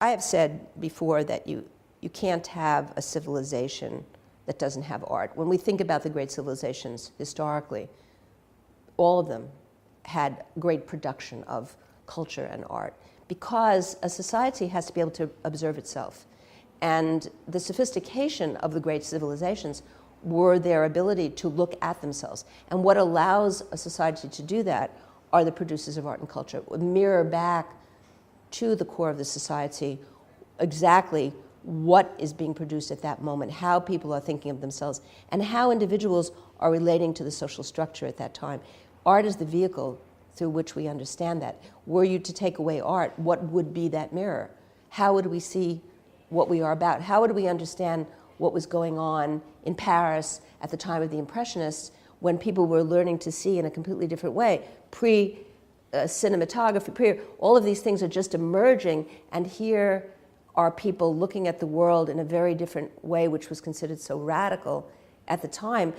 I have said before that you can't have a civilization that doesn't have art. When we think about the great civilizations historically, all of them had great production of culture and art because a society has to be able to observe itself. And the sophistication of the great civilizations were their ability to look at themselves. And what allows a society to do that are the producers of art and culture. It would mirror back to the core of the society exactly what is being produced at that moment, how people are thinking of themselves, and how individuals are relating to the social structure at that time. Art is the vehicle through which we understand that. Were you to take away art, what would be that mirror? How would we see what we are about? How would we understand what was going on in Paris at the time of the Impressionists when people were learning to see in a completely different way? Cinematography, all of these things are just emerging, and here are people looking at the world in a very different way, which was considered so radical at the time,